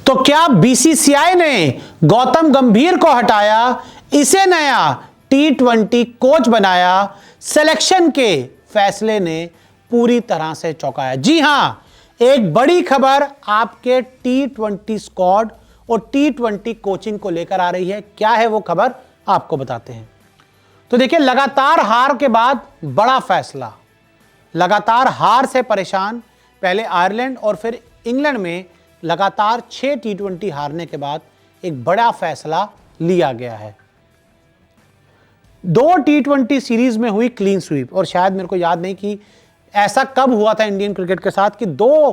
तो क्या बीसीसीआई ने गौतम गंभीर को हटाया, इसे नया T20 कोच बनाया? सिलेक्शन के फैसले ने पूरी तरह से चौंकाया। जी हां, एक बड़ी खबर आपके T20 स्क्वाड और T20 कोचिंग को लेकर आ रही है। क्या है वो खबर, आपको बताते हैं। तो देखिए, लगातार हार के बाद बड़ा फैसला। लगातार हार से परेशान, पहले आयरलैंड और फिर इंग्लैंड में लगातार 6 T20 हारने के बाद एक बड़ा फैसला लिया गया है। 2 T20 सीरीज में हुई क्लीन स्वीप, और शायद मेरे को याद नहीं कि ऐसा कब हुआ था इंडियन क्रिकेट के साथ कि 2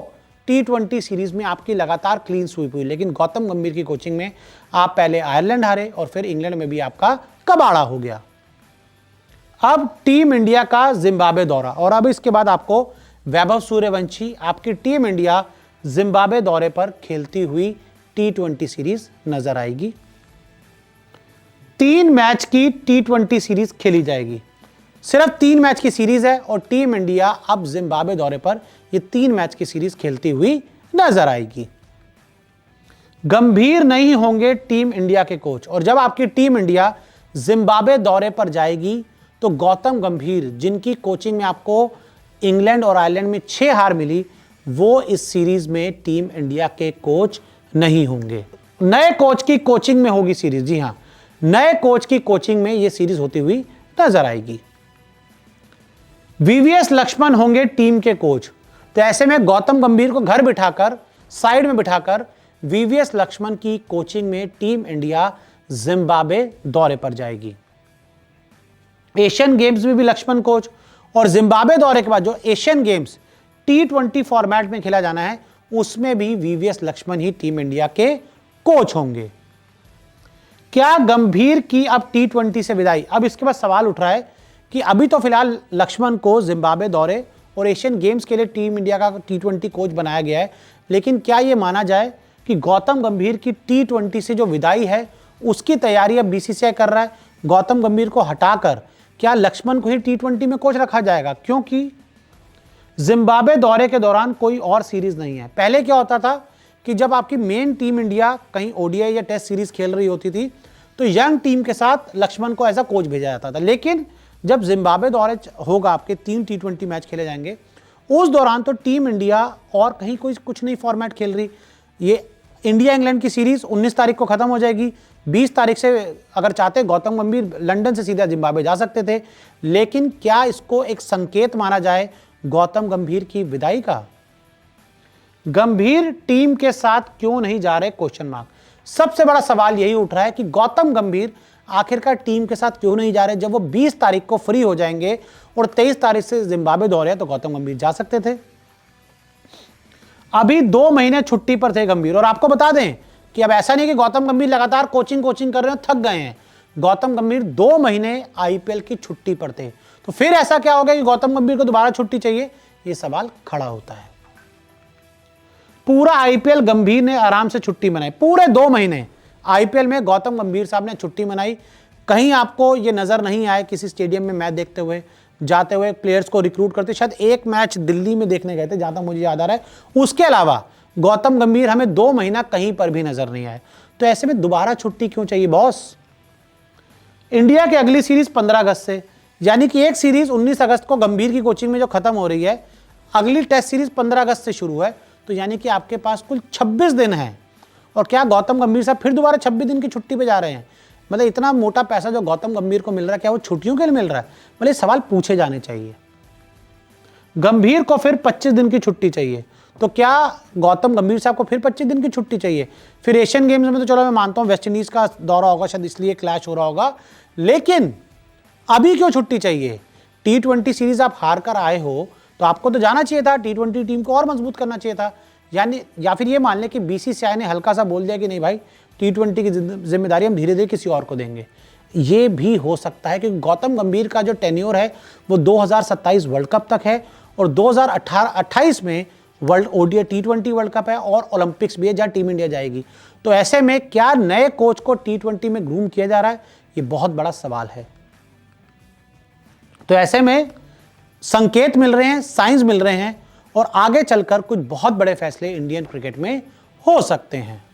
T20 सीरीज में आपकी लगातार क्लीन स्वीप हुई। लेकिन गौतम गंभीर की कोचिंग में आप पहले आयरलैंड हारे और फिर इंग्लैंड में भी आपका कबाड़ा हो गया। अब टीम इंडिया का जिम्बाब्वे दौरा, और अब इसके बाद आपको वैभव सूर्यवंशी आपकी टीम इंडिया जिम्बाब्वे दौरे पर खेलती हुई T20 सीरीज नजर आएगी। 3 मैच की T20 सीरीज खेली जाएगी। सिर्फ 3 मैच की सीरीज है और टीम इंडिया अब जिम्बाब्वे दौरे पर ये 3 मैच की सीरीज खेलती हुई नजर आएगी। गंभीर नहीं होंगे टीम इंडिया के कोच, और जब आपकी टीम इंडिया जिम्बाब्वे दौरे पर जाएगी तो गौतम गंभीर, जिनकी कोचिंग में आपको इंग्लैंड और आयरलैंड में 6 हार मिली, वो इस सीरीज में टीम इंडिया के कोच नहीं होंगे। नए कोच की कोचिंग में होगी सीरीज। जी हां, नए कोच की कोचिंग में यह सीरीज होती हुई नजर आएगी। वीवीएस लक्ष्मण होंगे टीम के कोच। तो ऐसे में गौतम गंभीर को घर बिठाकर, साइड में बिठाकर वीवीएस लक्ष्मण की कोचिंग में टीम इंडिया जिम्बाब्वे दौरे पर जाएगी। एशियन गेम्स में भी लक्ष्मण कोच, और जिम्बाब्वे दौरे के बाद जो एशियन गेम्स T20 फॉर्मेट में खेला जाना है, उसमें भी वीवीएस लक्ष्मण ही टीम इंडिया के कोच होंगे। क्या गंभीर की अब T20 से विदाई? अब इसके बाद सवाल उठ रहा है कि अभी तो फिलहाल लक्ष्मण को जिम्बाब्वे दौरे और एशियन गेम्स के लिए टीम इंडिया का T20 कोच बनाया गया है, लेकिन क्या यह माना जाए कि गौतम गंभीर की T20 से जो विदाई है उसकी तैयारी अब बीसीसीआई कर रहा है? गौतम गंभीर को हटाकर क्या लक्ष्मण को ही T20 में कोच रखा जाएगा? क्योंकि जिम्बाब्वे दौरे के दौरान कोई और सीरीज नहीं है। पहले क्या होता था कि जब आपकी मेन टीम इंडिया कहीं ओडीआई या टेस्ट सीरीज खेल रही होती थी तो यंग टीम के साथ लक्ष्मण को एज अ कोच भेजा जाता था। लेकिन जब जिम्बाब्वे दौरे होगा, आपके 3 T20 मैच खेले जाएंगे, उस दौरान तो टीम इंडिया और कहीं कोई कुछ नहीं फॉर्मेट खेल रही। ये इंडिया इंग्लैंड की सीरीज 19 तारीख को खत्म हो जाएगी। 20 तारीख से अगर चाहते गौतम गंभीर लंदन से सीधा जिम्बाब्वे जा सकते थे। लेकिन क्या इसको एक संकेत माना जाए गौतम गंभीर की विदाई का? गंभीर टीम के साथ क्यों नहीं जा रहे? Question mark. सबसे बड़ा सवाल यही उठ रहा है कि गौतम गंभीर आखिरकार टीम के साथ क्यों नहीं जा रहे? जब वो 20 तारीख को फ्री हो जाएंगे और 23 तारीख से जिम्बाब्वे दौरे है तो गौतम गंभीर जा सकते थे। अभी 2 महीने छुट्टी पर थे गंभीर, और आपको बता दें कि अब ऐसा नहीं कि गौतम गंभीर लगातार कोचिंग कर रहे हो, थक गए हैं। गौतम गंभीर 2 महीने आईपीएल की छुट्टी पर थे, तो फिर ऐसा क्या हो गया कि गौतम गंभीर को दोबारा छुट्टी चाहिए? यह सवाल खड़ा होता है। पूरा आईपीएल गंभीर ने आराम से छुट्टी मनाई। पूरे 2 महीने आईपीएल में गौतम गंभीर साहब ने छुट्टी मनाई। कहीं आपको यह नजर नहीं आए किसी स्टेडियम में मैच देखते हुए, जाते हुए प्लेयर्स को रिक्रूट करते। शायद एक मैच दिल्ली में देखने गए थे, जहां तक मुझे याद आ रहा है। उसके अलावा गौतम गंभीर हमें 2 महीना कहीं पर भी नजर नहीं आए। तो ऐसे में दोबारा छुट्टी क्यों चाहिए बॉस? इंडिया की अगली सीरीज 15 अगस्त से, यानी कि एक सीरीज 19 अगस्त को गंभीर की कोचिंग में जो खत्म हो रही है, अगली टेस्ट सीरीज 15 अगस्त से शुरू है। तो यानी कि आपके पास कुल 26 दिन है। और क्या गौतम गंभीर साहब फिर दोबारा 26 दिन की छुट्टी पे जा रहे हैं? मतलब इतना मोटा पैसा जो गौतम गंभीर को मिल रहा है, क्या वो छुट्टियों के लिए मिल रहा है? मतलब सवाल पूछे जाने चाहिए। गंभीर को फिर 25 दिन की छुट्टी चाहिए, तो क्या गौतम गंभीर साहब को फिर 25 दिन की छुट्टी चाहिए? फिर एशियन गेम्स में तो चलो मैं मानता हूं वेस्ट इंडीज का दौरा होगा, शायद इसलिए क्लैश हो रहा होगा, लेकिन अभी क्यों छुट्टी चाहिए? T20 सीरीज आप हार कर आए हो तो आपको तो जाना चाहिए था, T20 टीम को और मजबूत करना चाहिए था। यानी या फिर ये मान लें कि बीसीसीआई ने हल्का सा बोल दिया कि नहीं भाई, T20 की जिम्मेदारी हम धीरे धीरे किसी और को देंगे। ये भी हो सकता है कि गौतम गंभीर का जो टेन्योर है वो 2027 वर्ल्ड कप तक है, और 2028 में world ODI T20 world cup है और ओलंपिक्स भी है जहां टीम इंडिया जाएगी। तो ऐसे में क्या नए कोच को T20 में ग्रूम किया जा रहा है? ये बहुत बड़ा सवाल है। तो ऐसे में संकेत मिल रहे हैं, साइंस मिल रहे हैं, और आगे चलकर कुछ बहुत बड़े फैसले इंडियन क्रिकेट में हो सकते हैं।